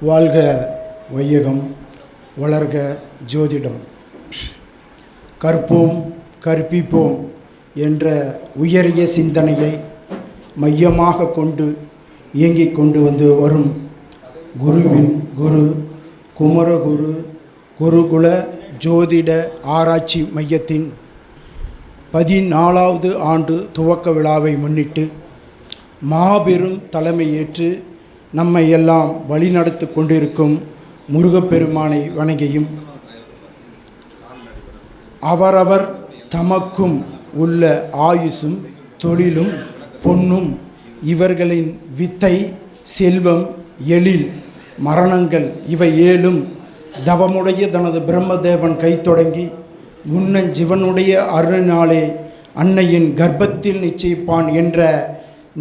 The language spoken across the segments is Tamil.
வாழ்க வையகம், வளர்க ஜோதிடம். கற்போம் கற்பிப்போம் என்ற உயரிய சிந்தனையை மையமாக கொண்டு இயங்கிக் கொண்டு வந்து வரும் குருவின் குரு குமரகுரு குருகுல ஜோதிட ஆராய்ச்சி மையத்தின் 14வது ஆண்டு துவக்க விழாவை முன்னிட்டு மாபெரும் தலைமையேற்று நம்மை எல்லாம் வழிநடத்தி கொண்டிருக்கும் முருகப்பெருமானை வணங்கியும், அவரவர் தமக்கும் உள்ள ஆயுசும் தொழிலும் பொன்னும் இவர்களின் வித்தை செல்வம் எழில் மரணங்கள் இவை ஏழும் தவமுடைய தனது பிரம்மதேவன் கைத்தொடங்கி முன்னஞ்சிவனுடைய அருளினாலே அன்னையின் கர்ப்பத்தில் நிச்சயிப்பான் என்ற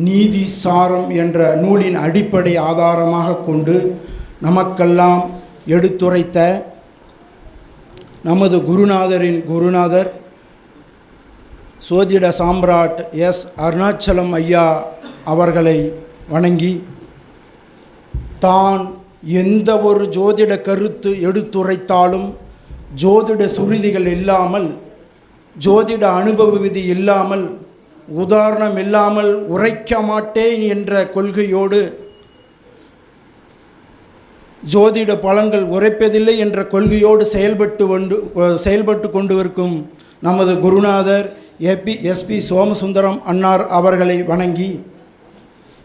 நீதி சாரம் என்ற நூலின் அடிப்படை ஆதாரமாக கொண்டு நமக்கெல்லாம் எடுத்துரைத்த நமது குருநாதரின் குருநாதர் சோதிட சாம்ராட் எஸ் அருணாச்சலம் ஐயா அவர்களை வணங்கி, தான் எந்த ஒரு ஜோதிட கருத்து எடுத்துரைத்தாலும் ஜோதிட சுருதிகள் இல்லாமல், ஜோதிட அனுபவ விதி இல்லாமல், உதாரணம் இல்லாமல் உரைக்க மாட்டேன் என்ற கொள்கையோடு, ஜோதிட பலன்கள் உரைப்பதில்லை என்ற கொள்கையோடு செயல்பட்டு கொண்டு இருக்கும் நமது குருநாதர் எஸ்பி சோமசுந்தரம் அன்னார் அவர்களை வணங்கி,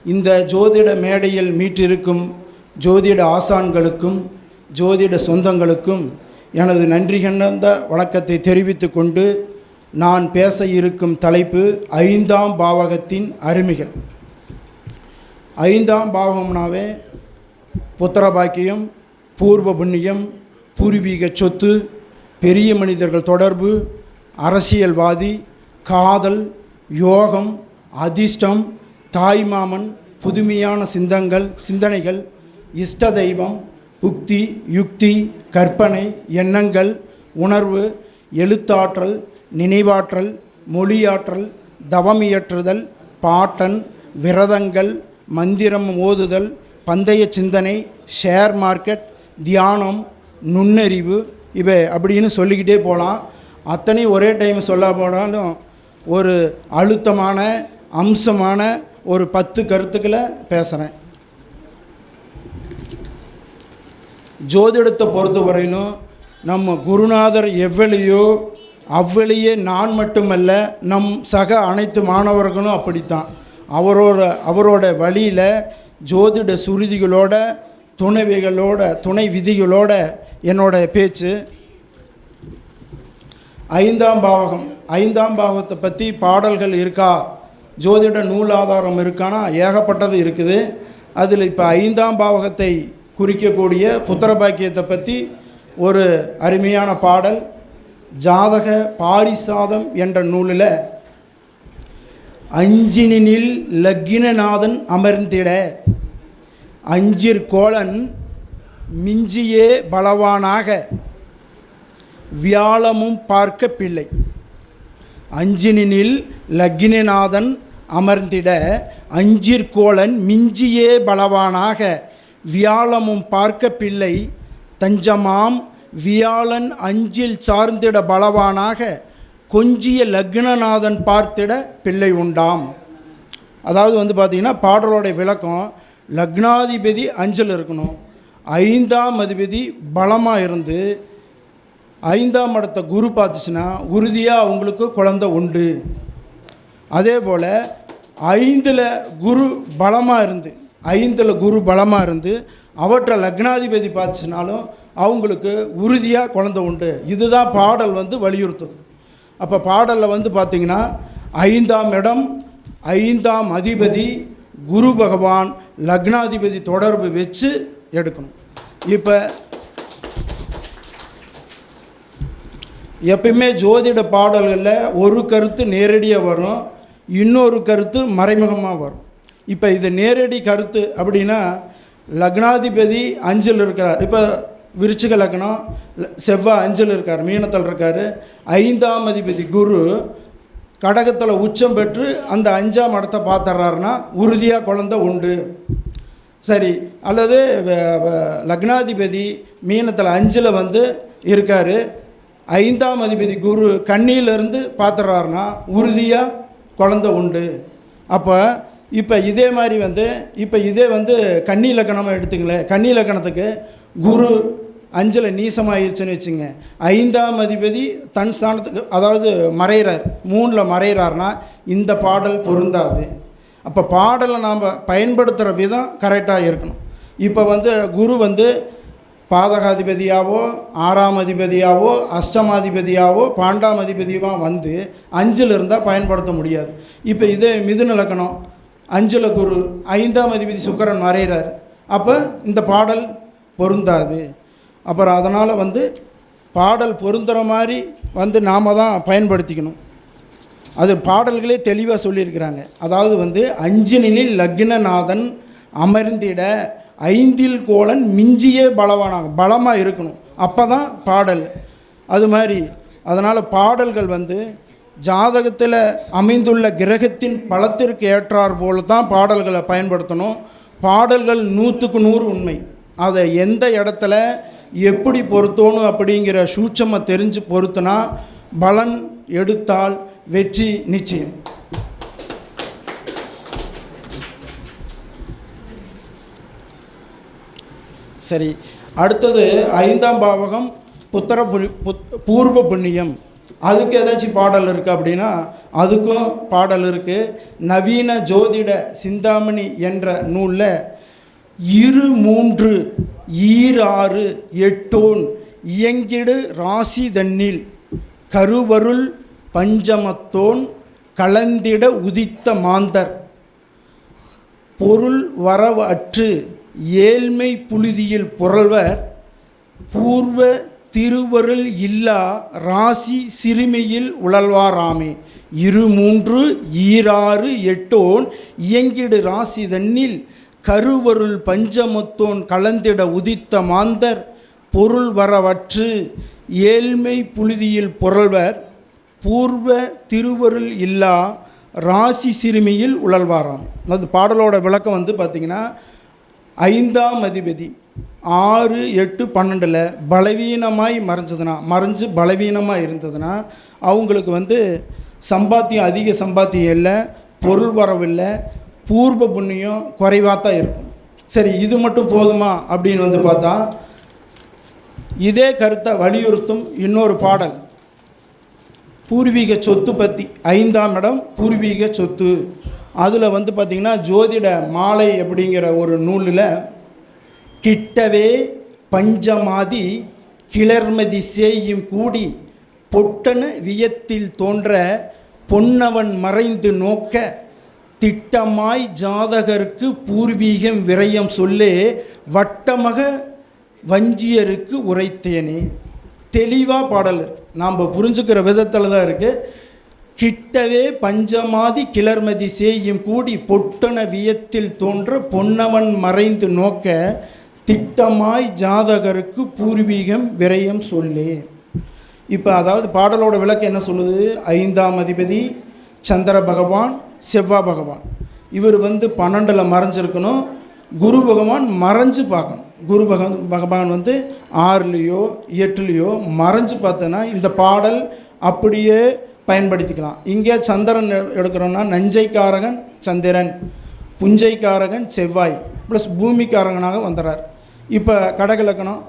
இந்த ஜோதிட மேடையில் மீட்டிருக்கும் ஜோதிட ஆசான்களுக்கும் ஜோதிட சொந்தங்களுக்கும் எனது நன்றி கண்ட வணக்கத்தை தெரிவித்து கொண்டு, நான் பேச இருக்கும் தலைப்பு 5ஆம் பாவகத்தின் அருமைகள். 5ஆம் பாவகம்னாவே புத்திரபாக்கியம், பூர்வ புண்ணியம், பூர்வீக சொத்து, பெரிய மனிதர்கள் தொடர்பு, அரசியல்வாதி, காதல், யோகம், அதிர்ஷ்டம், தாய்மாமன், புதுமையான சிந்தனைகள், இஷ்ட தெய்வம், புக்தி, யுக்தி, கற்பனை, எண்ணங்கள், உணர்வு, எழுத்தாற்றல், நினைவாற்றல், மொழியாற்றல், தவமியற்றுதல், பாட்டன், விரதங்கள், மந்திரம் ஓதுதல், பந்தய சிந்தனை, ஷேர் மார்க்கெட், தியானம், நுண்ணறிவு, இவை அப்படின்னு சொல்லிக்கிட்டே போகலாம். அத்தனையும் ஒரே டைம் சொல்ல போனாலும் ஒரு அழுத்தமான அம்சமான ஒரு 10 கருத்துக்களை பேசுகிறேன். ஜோதிடத்தை பொறுத்தவரையிலும் நம்ம குருநாதர் எவ்வளியோ அவ்வளியே நான் மட்டுமல்ல, நம் சக அனைத்து மாணவர்களும் அப்படித்தான். அவரோட வழியில் ஜோதிட சுருதிகளோட துணை விதிகளோட என்னோட பேச்சு. 5ஆம் பாவகம், 5ஆம் பாவகத்தை பற்றி பாடல்கள் இருக்கா, ஜோதிட நூல் ஆதாரம் இருக்கானா, ஏகப்பட்டது இருக்குது. அதில் இப்போ 5ஆம் பாவகத்தை குறிக்கக்கூடிய புத்திரபாக்கியத்தை பற்றி ஒரு அருமையான பாடல். ஜாதக பாரிசாதம் என்ற நூலில், அஞ்சினில் லக்கினநாதன் அமர்ந்திட அஞ்சிற்கோளன் மிஞ்சியே பலவானாக வியாழமும் பார்க்க பிள்ளை. அஞ்சினில் லக்கினநாதன் அமர்ந்திட அஞ்சிற்கோளன் மிஞ்சியே பலவானாக வியாழமும் பார்க்க பிள்ளை. தஞ்சமாம் வியாழன் அஞ்சில் சார்ந்திட பலவானாக கொஞ்சிய லக்னநாதன் பார்த்திட பிள்ளை உண்டாம். அதாவது பார்த்திங்கன்னா பாடலோடைய விளக்கம், லக்னாதிபதி அஞ்சில் இருக்கணும், 5ஆம் அதிபதி பலமாக இருந்து 5ஆம் இடத்த குரு பார்த்துச்சுன்னா உறுதியாக அவங்களுக்கு குழந்தை உண்டு. அதே போல் 5ல் குரு பலமாக இருந்து அவற்றை லக்னாதிபதி பார்த்துச்சுனாலும் அவங்களுக்கு உறுதியாக குழந்தை உண்டு. இதுதான் பாடல் வலியுறுத்துது. அப்போ பாடலில் பார்த்திங்கன்னா 5ஆம் இடம், 5ஆம் அதிபதி குரு பகவான் லக்னாதிபதி தொடர்பு வச்சு எடுக்கணும். இப்போ எப்பயுமே ஜோதிட பாடல்களில் ஒரு கருத்து நேரடியாக வரும், இன்னொரு கருத்து மறைமுகமாக வரும். இப்போ இது நேரடி கருத்து அப்படின்னா, லக்னாதிபதி 5ல் இருக்கிறார். இப்போ விருச்சிக லக்னம், செவ்வாய் 5ல் இருக்கார், மீனத்தில் இருக்கார். 5ஆம் அதிபதி குரு கடகத்தில் உச்சம் பெற்று அந்த 5ஆம் இடத்தை பார்த்துட்றாருன்னா உறுதியாக குழந்தை உண்டு. சரி, அல்லது லக்னாதிபதி மீனத்தில் 5ல் வந்து இருக்கார், 5ஆம் அதிபதி குரு கன்னியிலிருந்து பார்த்துட்றாருன்னா உறுதியாக குழந்தை உண்டு. அப்போ இப்போ இதே மாதிரி வந்து இதே வந்து கன்னி இலக்கணமாக எடுத்துங்களேன். கன்னி இலக்கணத்துக்கு குரு 5ல் நீசமாகிருச்சுன்னு வச்சுங்க, 5ஆம் அதிபதி தன் ஸ்தானத்துக்கு அதாவது மறைகிறார், 3ல் மறைகிறார்னா இந்த பாடல் பொருந்தாது. அப்போ பாடலை நாம் பயன்படுத்துகிற விதம் கரெக்டாக இருக்கணும். இப்போ வந்து குரு வந்து பாதகாதிபதியாவோ 6ஆம் அதிபதியாவோ அஷ்டமாதிபதியாவோ 12ஆம் அதிபதியாக வந்து 5ல் இருந்தால் பயன்படுத்த முடியாது. இப்போ இதே மிதுன இலக்கணம் 5ல் குரு 5ஆம் அதிபதி சுக்கிரன் மறைகிறார், அப்போ இந்த பாடல் பொருந்தாது. அப்புறம் அதனால் வந்து பாடல் பொருந்துகிற மாதிரி வந்து நாம் தான் பயன்படுத்திக்கணும். அது பாடல்களே தெளிவாக சொல்லியிருக்கிறாங்க. அதாவது வந்து 5னில் லக்னநாதன் அமர்ந்திட 5ல் கோளன் மிஞ்சியே பலமாக இருக்கணும், அப்போ தான் பாடல். அது மாதிரி அதனால் பாடல்கள் வந்து ஜாதகத்தில் அமைந்துள்ள கிரகத்தின் பலத்திற்கு ஏற்றார் போல தான் பாடல்களை பயன்படுத்தணும். பாடல்கள் 100க்கு 100 உண்மை. அதை எந்த இடத்துல எப்படி பொருத்தணும் அப்படிங்கிற சூட்சமாக தெரிஞ்சு பொருத்தினா பலன் எடுத்தால் வெற்றி நிச்சயம். சரி, அடுத்தது 5ஆம் பாவகம் பூர்வ புண்ணியம். அதுக்கு ஏதாச்சும் பாடல் இருக்குது அப்படின்னா அதுக்கும் பாடல் இருக்குது. நவீன ஜோதிட சிந்தாமணி என்ற நூலில் 2, 3, 6, 8 இயங்கிடு ராசி தன்னில் கருவருள் பஞ்சமத்தோன் கலந்திட உதித்த மாந்தர் பொருள் வரவு அற்று ஏழ்மை புழுதியில் புரள்வர் பூர்வ திருவருள் இல்லா ராசி சிறுமையில் உழல்வாராமே. 2, 3, 6, 8 இயங்கிடு ராசி தன்னில் கருவருள் பஞ்சமத்தோன் கலந்திட உதித்த மாந்தர் பொருள் வரவற்று ஏழ்மை புழுதியில் புரள்வர் பூர்வ திருவருள் இல்லா ராசி சிறுமியில் உழல்வாராம். அது பாடலோட விளக்கம் வந்து பார்த்திங்கன்னா 5ஆம் அதிபதி 6, 8, 12 பலவீனமாய் மறைஞ்சு பலவீனமாக இருந்ததுன்னா அவங்களுக்கு வந்து சம்பாத்தியம் அதிக சம்பாத்தியம் இல்லை, பொருள் வரவில்லை, பூர்வ புண்ணியம் குறைவாக தான் இருக்கும். சரி, இது மட்டும் போதுமா அப்படின்னு வந்து பார்த்தா இதே கருத்தை வலியுறுத்தும் இன்னொரு பாடல் பூர்வீக சொத்து பற்றி. 5ஆம் இடம் பூர்வீக சொத்து. அதில் வந்து பார்த்திங்கன்னா ஜோதிட மாலை அப்படிங்கிற ஒரு நூலில் கிட்டவே பஞ்சமாதி கிளர்மதி சேயும் கூடி பொட்டன வியத்தில் தோன்ற பொன்னவன் மறைந்து நோக்க திட்டமாய் ஜாதகருக்கு பூர்வீகம் விரயம் சொல்லே வட்டமக வஞ்சியருக்கு உரைத்தேனே. தெளிவாக பாடல் இருக்குது, நாம் புரிஞ்சுக்கிற விதத்தில் தான் இருக்குது. கிட்டவே பஞ்சமாதி கிளர்மதி சேயும் கூடி பொட்டன வியத்தில் தோன்ற பொன்னவன் மறைந்து நோக்க திட்டமாய் ஜாதகருக்கு பூர்வீகம் விரயம் சொல்லே. இப்போ அதாவது பாடலோட விளக்கம் என்ன சொல்லுது? 5ஆம் அதிபதி சந்திர பகவான், செவ்வாய் பகவான், இவர் வந்து 12ல் மறைஞ்சிருக்கணும். குரு பகவான் மறைஞ்சு பார்க்கணும். குரு பகவான் வந்து 6லேயோ 8லேயோ மறைஞ்சு பார்த்தோன்னா இந்த பாடல் அப்படியே பயன்படுத்திக்கலாம். இங்கே சந்திரன் எடுக்கிறோன்னா நஞ்சைக்காரகன் சந்திரன், புஞ்சைக்காரகன் செவ்வாய் ப்ளஸ் பூமிக்காரகனாக வந்துடுறார். இப்போ கடகலக்கணம்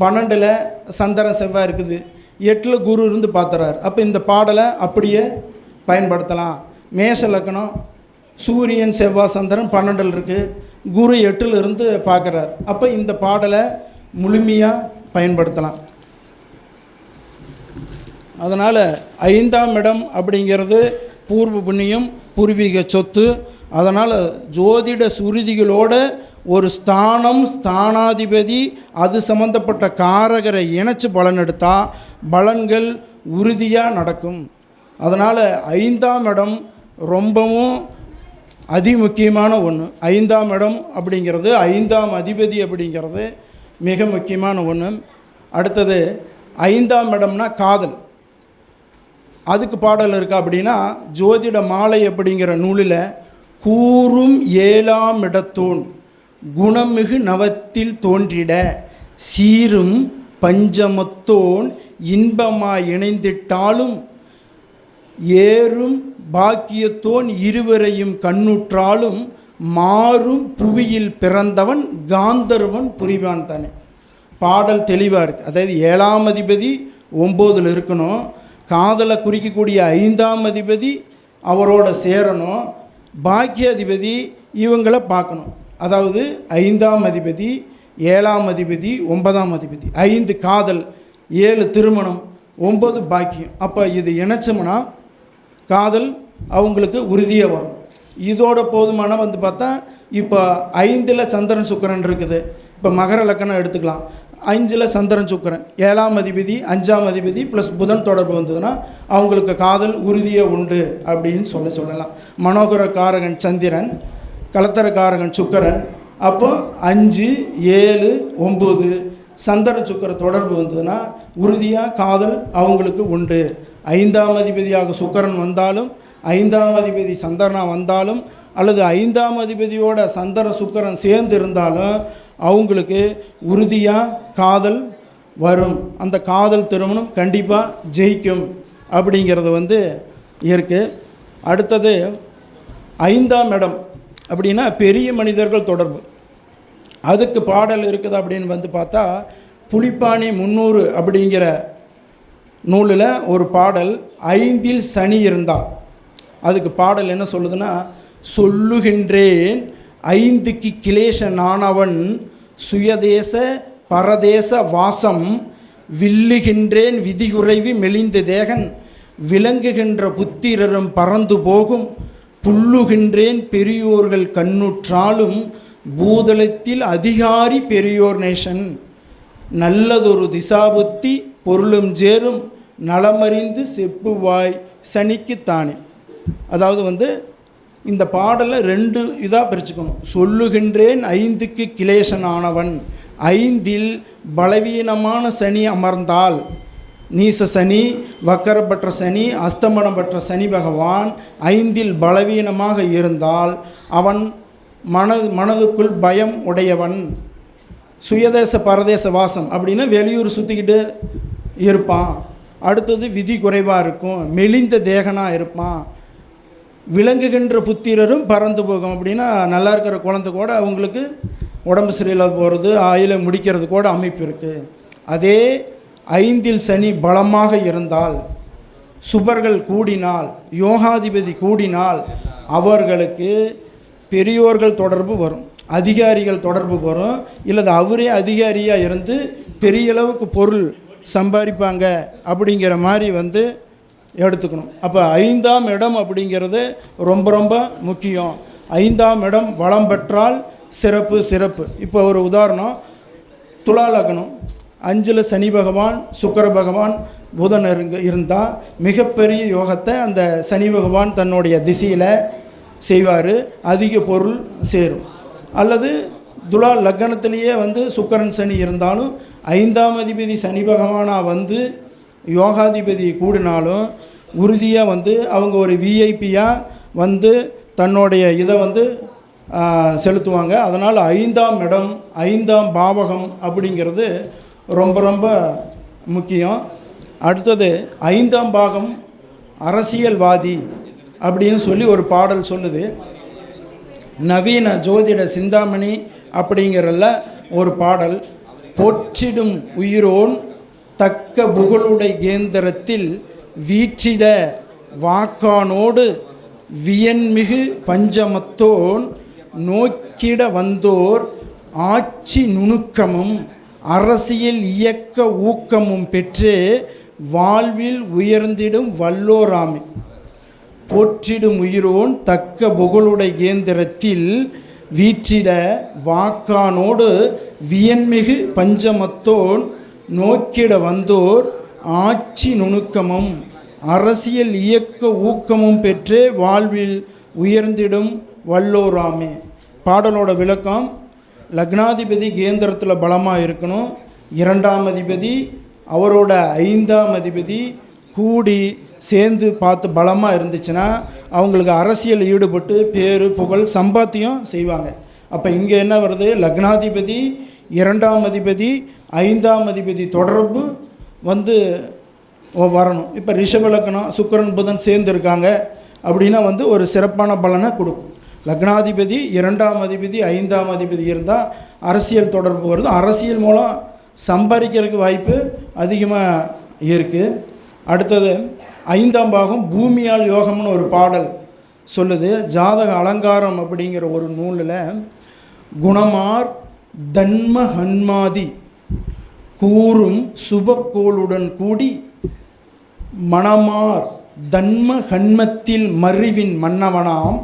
12ல் சந்திரன் செவ்வாய் இருக்குது, 8ல் குரு இருந்து பார்த்துறார். அப்போ இந்த பாடலை அப்படியே பயன்படுத்தலாம். மேஷ லக்கணம் சூரியன் செவ்வாய் சந்திரன் 12ல் இருக்குது, குரு 8ல் இருந்து பார்க்குறார். அப்போ இந்த பாடலை முழுமையாக பயன்படுத்தலாம். அதனால் 5ஆம் இடம் அப்படிங்கிறது பூர்வ புண்ணியம், பூர்வீக சொத்து. அதனால் ஜோதிட சுருதிகளோட ஒரு ஸ்தானம், ஸ்தானாதிபதி, அது சம்மந்தப்பட்ட காரகரை இணைச்சி பலன் எடுத்தால் பலன்கள் உறுதியாக நடக்கும். அதனால் 5ஆம் இடம் ரொம்பவும் அதிமுக்கியமான ஒன்று. 5ஆம் இடம் அப்படிங்கிறது, 5ஆம் அதிபதி அப்படிங்கிறது மிக முக்கியமான ஒன்று. அடுத்தது 5ஆம் இடம்னா காதல். அதுக்கு பாடல் இருக்கா அப்படின்னா, ஜோதிட மாலை அப்படிங்கிற நூலில் கூறும் 7ஆம் இடத்தோன் குணமிகு நவத்தில் தோன்றிட சீரும் பஞ்சமத்தோன் இன்பமாய் இணைந்திட்டாலும் ஏறும் பாக்கியத்தோன் இருவரையும் கண்ணுற்றாலும் மாறும் புவியில் பிறந்தவன் காந்தர்வன் புரிவான் தானே. பாடல் தெளிவாக இருக்குது. அதாவது 7ஆம் அதிபதி 9ல் இருக்கணும், காதலை குறிக்கக்கூடிய 5ஆம் அதிபதி அவரோட சேரணும், பாக்கிய அதிபதி இவங்களை பார்க்கணும். அதாவது 5ஆம் அதிபதி, 7ஆம் அதிபதி, 9ஆம் அதிபதி, 5 காதல், 7 திருமணம், 9 பாக்கியம். அப்போ இது இணைச்சோம்னா காதல் அவங்களுக்கு உறுதியாக வரும். இதோட போதுமான பார்த்தா இப்போ 5ல் சந்திரன் சுக்கிரன் இருக்குது. இப்போ மகர லக்கணம் எடுத்துக்கலாம். 5ல் சந்திரன் சுக்கிரன், 7ஆம் அதிபதி, 5ஆம் அதிபதி ப்ளஸ் புதன் தொடர்பு வந்ததுன்னா அவங்களுக்கு காதல் உறுதியாக உண்டு அப்படின்னு சொல்லலாம். மனோகர காரகன் சந்திரன், கலத்தர காரகன் சுக்கிரன். அப்போ 5, 7, 9 சந்திர சுக்கிர தொடர்பு வந்ததுன்னா உறுதியாக காதல் அவங்களுக்கு உண்டு. 5ஆம் அதிபதியாக சுக்கிரன் வந்தாலும், 5ஆம் அதிபதி சந்திரனாக வந்தாலும், அல்லது 5ஆம் அதிபதியோட சந்திர சுக்கிரன் சேர்ந்து இருந்தாலும் அவங்களுக்கு உறுதியாக காதல் வரும். அந்த காதல் திருமணம் கண்டிப்பாக ஜெயிக்கும் அப்படிங்கிறது இருக்குது. அடுத்தது 5ஆம் இடம் அப்படின்னா பெரிய மனிதர்கள் தொடர்பு. அதுக்கு பாடல் இருக்குது அப்படின்னு பார்த்தா, புலிப்பாணி 300 அப்படிங்கிற நூலில் ஒரு பாடல் 5ல் சனி இருந்தால் அதுக்கு பாடல் என்ன சொல்லுதுன்னா, சொல்லுகின்றேன் 5க்கு கிளேசனானவன் சுயதேச பரதேச வாசம் வில்லுகின்றேன் விதிகுறைவி மெலிந்த தேகன் விளங்குகின்ற புத்திரரும் பறந்து போகும் புல்லுகின்றேன் பெரியோர்கள் கண்ணுற்றாலும் பூதலத்தில் அதிகாரி பெரியோர் நேசன் நல்லதொரு திசாபுத்தி பொருளும் சேரும் நலமறிந்து செப்புவாய் சனிக்குத்தானே. அதாவது இந்த பாடலை 2 இதாக பிரிச்சுக்கணும். சொல்லுகின்றேன் 5க்கு கிளேசனானவன், 5ல் பலவீனமான சனி அமர்ந்தால், நீச சனி, வக்கரப்பற்ற சனி, அஸ்தமனம் பெற்ற சனி பகவான் 5ல் பலவீனமாக இருந்தால் அவன் மனதுக்குள் பயம் உடையவன். சுயதேச பரதேச வாசம் அப்படின்னா வெளியூர் சுற்றிக்கிட்டு இருப்பான். அடுத்தது விதி குறைவாக இருக்கும், மெலிந்த தேகனாக இருப்பான். விளங்குகின்ற புத்திரரும் பறந்து போகும் அப்படின்னா நல்லா இருக்கிற குழந்தை கூட அவங்களுக்கு உடம்பு சரியில்லாத போகிறது, ஆயில முடிக்கிறது கூட அமைப்பு இருக்குது. அதே 5ல் சனி பலமாக இருந்தால், சுபர்கள் கூடினால், யோகாதிபதி கூடினால் அவர்களுக்கு பெரியோர்கள் தொடர்பு வரும், அதிகாரிகள் தொடர்பு வரும். இல்லது அவரே அதிகாரியாக இருந்து பெரிய அளவுக்கு பொருள் சம்பாதிப்பாங்க அப்படிங்கிற மாதிரி எடுத்துக்கணும். அப்போ 5ஆம் இடம் அப்படிங்கிறது ரொம்ப ரொம்ப முக்கியம். 5ஆம் இடம் வளம் பெற்றால் சிறப்பு. இப்போ ஒரு உதாரணம், துலா லக்னம், 5ல் சனி பகவான், சுக்கிர பகவான், புதன் இருந்தால் மிகப்பெரிய யோகத்தை அந்த சனி பகவான் தன்னுடைய திசையில் செய்வார், அதிக பொருள் சேரும். அல்லது துலா லக்னத்திலேயே சுக்கிரன் சனி இருந்தாலும் 5ஆம் அதிபதி சனி பகவானாக யோகாதிபதி கூடினாலும் உறுதியாக அவங்க ஒரு விஐபியாக தன்னுடைய இதை செலுத்துவாங்க. அதனால் 5ஆம் இடம், 5ஆம் பாவகம் அப்படிங்கிறது ரொம்ப ரொம்ப முக்கியம். அடுத்தது 5ஆம் பாகம் அரசியல்வாதி அப்படின்னு சொல்லி ஒரு பாடல் சொல்லுது. நவீன ஜோதிட சிந்தாமணி அப்படிங்கிறல ஒரு பாடல், போற்றிடும் உயிரோன் தக்க புகழுடை கேந்திரத்தில் வீற்றிட வாக்கானோடு வியன்மிகு பஞ்சமத்தோன் நோக்கிட வந்தோர் ஆட்சி நுணுக்கமும் அரசியல் இயக்க ஊக்கமும் பெற்று வாழ்வில் உயர்ந்திடும் வல்லோராமே. போற்றிடும் உயிரோன் தக்க புகழுடை கேந்திரத்தில் வீற்றிட வாக்கானோடு வியன்மிகு பஞ்சமத்தோன் நோக்கிட வந்தோர் ஆட்சி நுணுக்கமும் அரசியல் இயக்க ஊக்கமும் பெற்றே வாழ்வில் உயர்ந்திடும் வல்லோராமே. பாடலோட விளக்கம், லக்னாதிபதி கேந்திரத்தில் பலமாக இருக்கணும். 2ஆம் அதிபதி அவரோட 5ஆம் அதிபதி கூடி சேர்ந்து பார்த்து பலமாக இருந்துச்சுன்னா அவங்களுக்கு அரசியல் ஈடுபட்டு பேரு புகழ் சம்பாத்தியம் செய்வாங்க. அப்போ இங்கே என்ன வருது, லக்னாதிபதி 2ஆம் அதிபதி 5ஆம் அதிபதி தொடர்பு வந்து வரணும். இப்போ ரிஷப லக்னம் சுக்கிரன் புதன் சேர்ந்து இருக்காங்க அப்படின்னா வந்து ஒரு சிறப்பான பலனை கொடுக்கும். லக்னாதிபதி 2ஆம் அதிபதி 5ஆம் அதிபதி இருந்தால் அரசியல் தொடர்பு வருது. அரசியல் மூலம் சம்பாதிக்கிறதுக்கு வாய்ப்பு அதிகமாக இருக்குது. அடுத்தது 5ஆம் பாகம் பூமியால் யோகம்னு ஒரு பாடல் சொல்லுது. ஜாதக அலங்காரம் அப்படிங்கிற ஒரு நூலில் குணமார் தன்ம ஹன்மாதி கூறும் சுபக்கோளுடன் கூடி மணமார் தன்ம ஹன்மத்தில் மறிவின் மன்னவனாம்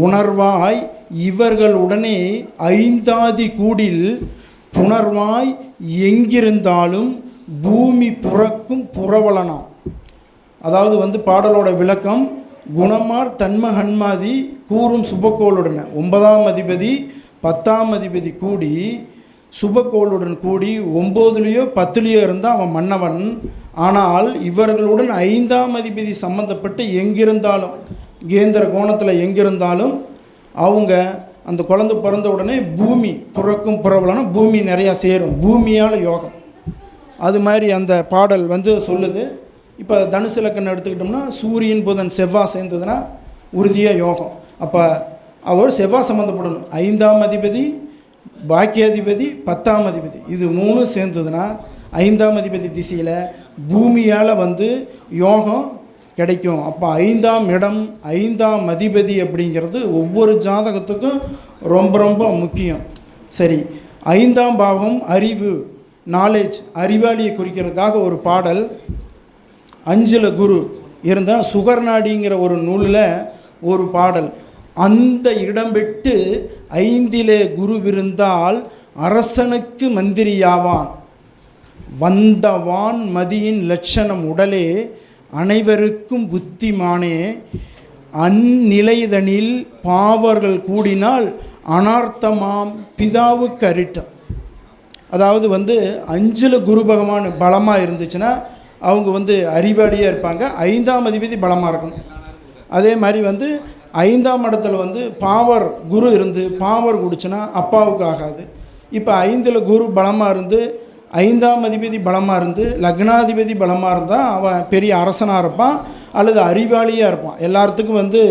உணர்வாய் இவர்களுடனே 5ஆதி கூடில் புணர்வாய் எங்கிருந்தாலும் பூமி புறக்கும் புறவலனாம். அதாவது வந்து பாடலோட விளக்கம், குணமார் தன்ம ஹன்மாதி கூறும் சுபக்கோளுடன் 9ஆம் அதிபதி 10ஆம் அதிபதி கூடி சுபக்கோளுடன் கூடி 9லேயோ 10லேயோ இருந்தால் அவன் மன்னவன். ஆனால் இவர்களுடன் 5ஆம் அதிபதி சம்மந்தப்பட்டு எங்கிருந்தாலும் கேந்திர கோணத்தில் எங்கிருந்தாலும் அவங்க அந்த குழந்தை பிறந்த உடனே பூமி புறக்கும் புறவலனும் பூமி நிறையா சேரும், பூமியால் யோகம். அது மாதிரி அந்த பாடல் வந்து சொல்லுது. இப்போ தனுசு லக்கணம் எடுத்துக்கிட்டோம்னா சூரியன் புதன் செவ்வாய் சேர்ந்ததுன்னா உறுதியாக யோகம். அப்போ அவர் செவ்வாய் சம்மந்தப்படணும். 5ஆம் அதிபதி பாக்கியாதிபதி 10ஆம் அதிபதி இது 3 சேர்ந்ததுன்னா 5ஆம் அதிபதி திசையில் பூமியால் வந்து யோகம் கிடைக்கும். அப்போ 5ஆம் இடம் 5ஆம் அதிபதி அப்படிங்கிறது ஒவ்வொரு ஜாதகத்துக்கும் ரொம்ப ரொம்ப முக்கியம். சரி, 5ஆம் பாவம் அறிவு, நாலேஜ், அறிவாளியை குறிக்கிறதுக்காக ஒரு பாடல். 5ல் குரு இருந்தால் சுகர்நாடிங்கிற ஒரு நூலில் ஒரு பாடல். அந்த இடம் விட்டு 5லே குருவிருந்தால் அரசனுக்கு மந்திரியாவான், வந்தவான் மதியின் லட்சணம் உடலே அனைவருக்கும் புத்திமானே, அந்நிலைதனில் பாவர்கள் கூடினால் அனார்த்தமாம் பிதாவுக்கு அரிட்டம். அதாவது வந்து 5ல் குரு பகவான் பலமாக இருந்துச்சுன்னா அவங்க வந்து அறிவாளியாக இருப்பாங்க. 5ஆம் அதிபதி பலமாக இருக்கணும். அதே மாதிரி வந்து 5ஆம் இடத்துல வந்து பாவர் குரு இருந்து பாவர் குடிச்சுன்னா அப்பாவுக்கு ஆகாது. இப்போ 5ல் குரு பலமாக இருந்து 5ஆம் அதிபதி பலமாக இருந்து லக்னாதிபதி பலமாக இருந்தால் அவன் பெரிய அரசனாக இருப்பான் அல்லது அறிவாளியாக இருப்பான். எல்லாத்துக்கும் வந்து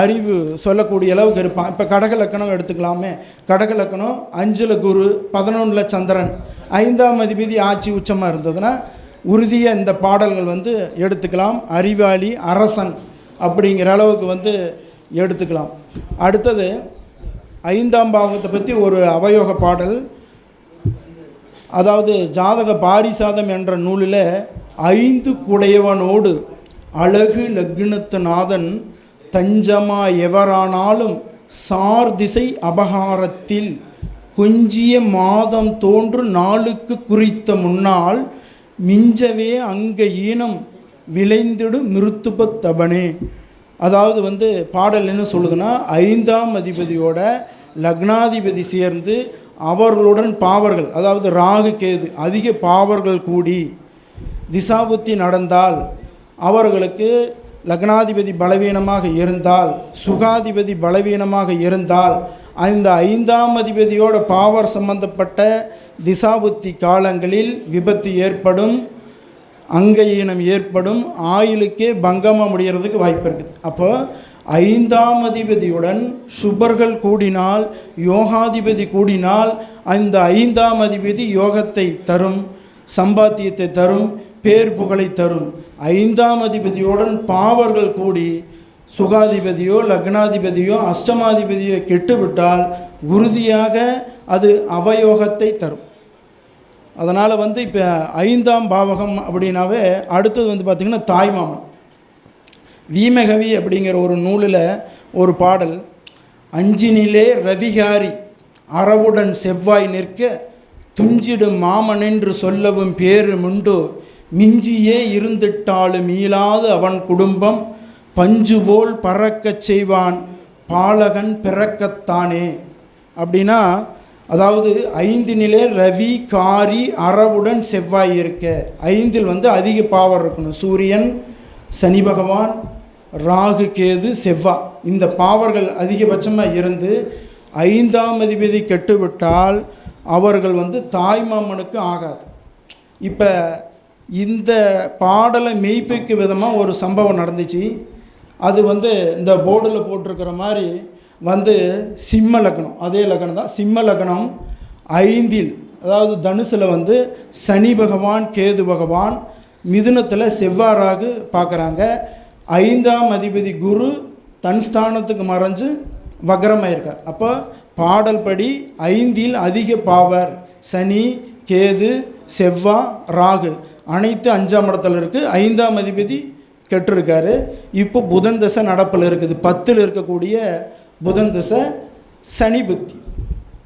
அறிவு சொல்லக்கூடிய அளவுக்கு இருப்பான். இப்போ கடக லக்கணம் எடுத்துக்கலாமே. கடக லக்கணம் 5ல் குரு 11ல் சந்திரன் 5ஆம் அதிபதி ஆட்சி உச்சமாக இருந்ததுன்னா உறுதியாக இந்த பாடல்கள் வந்து எடுத்துக்கலாம். அறிவாளி அரசன் அப்படிங்கிற அளவுக்கு வந்து எடுத்துக்கலாம். அடுத்தது 5ஆம் பாவத்தை பற்றி ஒரு அவயோக பாடல். அதாவது ஜாதக பாரிசாதம் என்ற நூலில் 5 குடையவனோடு அழகு லக்னத்து நாதன் தஞ்சமா எவரானாலும் சார் திசை அபகாரத்தில் கொஞ்சிய மாதம் தோன்று நாளுக்கு குறித்த முன்னால் மிஞ்சவே அங்க ஈனம் விளைந்திடும் மிருத்துபத்தபனே. அதாவது வந்து பாடல் என்ன சொல்லுதுன்னா, 5ஆம் அதிபதியோட லக்னாதிபதி சேர்ந்து அவர்களுடன் பாவர்கள், அதாவது ராகு கேது அதிக பாவர்கள் கூடி திசாபுத்தி நடந்தால், அவர்களுக்கு லக்னாதிபதி பலவீனமாக இருந்தால், சுகாதிபதி பலவீனமாக இருந்தால், அந்த 5ஆம் அதிபதியோட பாவர் சம்பந்தப்பட்ட திசாபுத்தி காலங்களில் விபத்து ஏற்படும், அங்கஈனம் ஏற்படும், ஆயுளுக்கே பங்கமாக முடிகிறதுக்கு வாய்ப்பு இருக்குது. அப்போ 5ஆம் அதிபதியுடன் சுபர்கள் கூடினால், யோகாதிபதி கூடினால், அந்த 5ஆம் அதிபதி யோகத்தை தரும், சம்பாத்தியத்தை தரும், பேர் புகழை தரும். 5ஆம் அதிபதியுடன் பாவர்கள் கூடி சுகாதிபதியோ லக்னாதிபதியோ அஷ்டமாதிபதியோ கெட்டுவிட்டால் உறுதியாக அது அவயோகத்தை தரும். அதனால் வந்து இப்போ 5ஆம் பாவகம் அப்படின்னாவே அடுத்தது வந்து பார்த்திங்கன்னா தாய்மாமன். வீமகவி அப்படிங்கிற ஒரு நூலில் ஒரு பாடல். 5னிலே ரவிகாரி அறவுடன் செவ்வாய் நிற்க துஞ்சிடும் மாமனென்று சொல்லவும் பேரு முண்டோ, மிஞ்சியே இருந்திட்டாலும் மீளாது அவன் குடும்பம் பஞ்சு போல் பறக்கச் செய்வான் பாலகன் பிறக்கத்தானே. அப்படின்னா அதாவது 5னிலே ரவி காரி அறவுடன் செவ்வாய் இருக்க, 5ல் வந்து அதிக பாவர் இருக்கணும். சூரியன் சனி பகவான், ராகு, கேது, செவ்வாய், இந்த பாவர்கள் அதிகபட்சமாக இருந்து 5ஆம் அதிபதி கெட்டுவிட்டால் அவர்கள் தாய்மாமனுக்கு ஆகாது. இப்போ இந்த பாடலை மெய்ப்பிக்கு விதமாக ஒரு சம்பவம் நடந்துச்சு. அது இந்த போர்டில் போட்டிருக்கிற மாதிரி சிம்ம லக்னம், அதே லக்னம் தான். சிம்ம லக்னம் 5இல், அதாவது தனுசில் சனி பகவான், கேது பகவான், மிதுனத்தில் செவ்வாய், ராகு பார்க்குறாங்க. 5ஆம் அதிபதி குரு தன் ஸ்தானத்துக்கு மறைஞ்சு வக்ரமாயிருக்கார். அப்போ பாடல் படி 5இல் அதிக பாவர் சனி, கேது, செவ்வாய், ராகு அனைத்து 5ஆம் இடத்துல இருக்குது. 5ஆம் அதிபதி கெட்டிருக்காரு. இப்போ புதன் தசை நடப்பில் இருக்குது. 10ல் இருக்கக்கூடிய புதன் தசை சனி புத்தி.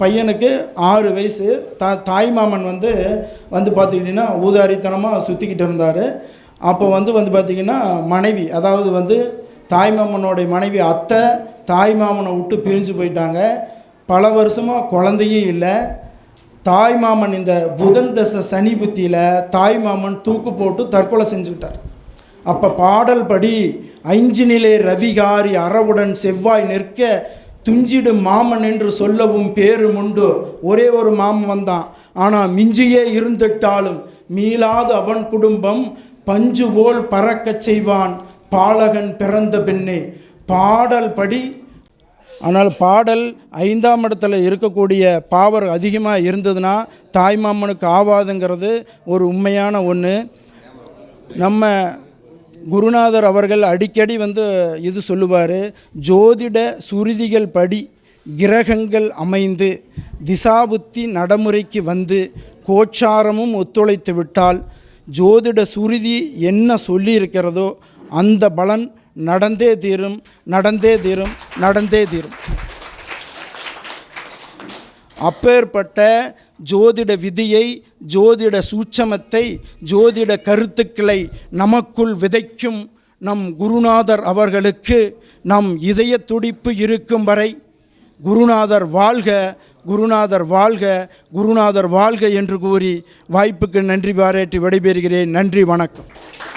பையனுக்கு 6 வயசு. தாய்மாமன் பார்த்துக்கிட்டிங்கன்னா ஊதாரித்தனமாக சுற்றிக்கிட்டு இருந்தார். அப்போ பார்த்திங்கன்னா மனைவி, அதாவது தாய்மாமனோடைய மனைவி அத்தை தாய்மாமனை விட்டு பிரிஞ்சு போயிட்டாங்க. பல வருஷமாக குழந்தையும் இல்லை. தாய்மாமன் இந்த புதன் தசை சனி புத்தியில் தாய்மாமன் தூக்கு போட்டு தற்கொலை செஞ்சுக்கிட்டார். அப்போ பாடல் படி 5 நிலை ரவிகாரி அறவுடன் செவ்வாய் நிற்க துஞ்சிடும் மாமன் என்று சொல்லவும் பேரும் உண்டு. ஒரே ஒரு மாமன் வந்தான், ஆனால் மிஞ்சியே இருந்துட்டாலும் மீளாது அவன் குடும்பம் பஞ்சு போல் பறக்கச் செய்வான் பாலகன் பிறந்த பின்னே. பாடல் படி. ஆனால் பாடல் 5ஆம் இடத்துல இருக்கக்கூடிய பாவர் அதிகமாக இருந்ததுன்னா தாய்மாமனுக்கு ஆவாதுங்கிறது ஒரு உண்மையான ஒன்று. நம்ம குருநாதர் அவர்கள் அடிக்கடி இது சொல்லுவார், ஜோதிட சுருதிகள் படி கிரகங்கள் அமைந்து திசாபுத்தி நடைமுறைக்கு கோச்சாரமும் ஒத்துழைத்து விட்டால் ஜோதிட சுருதி என்ன சொல்லியிருக்கிறதோ அந்த பலன் நடந்தே தீரும், நடந்தே தீரும், நடந்தே தீரும். அப்பேற்பட்ட ஜோதிட விதியை, ஜோதிட சூட்சமத்தை, ஜோதிட கருத்துக்களை நமக்குள் விதைக்கும் நம் குருநாதர் அவர்களுக்கு நம் இதய துடிப்பு இருக்கும் வரை குருநாதர் வாழ்க, குருநாதர் வாழ்க, குருநாதர் வாழ்க என்று கூறி வாய்ப்புக்கு நன்றி பாராட்டி விடைபெறுகிறேன். நன்றி, வணக்கம்.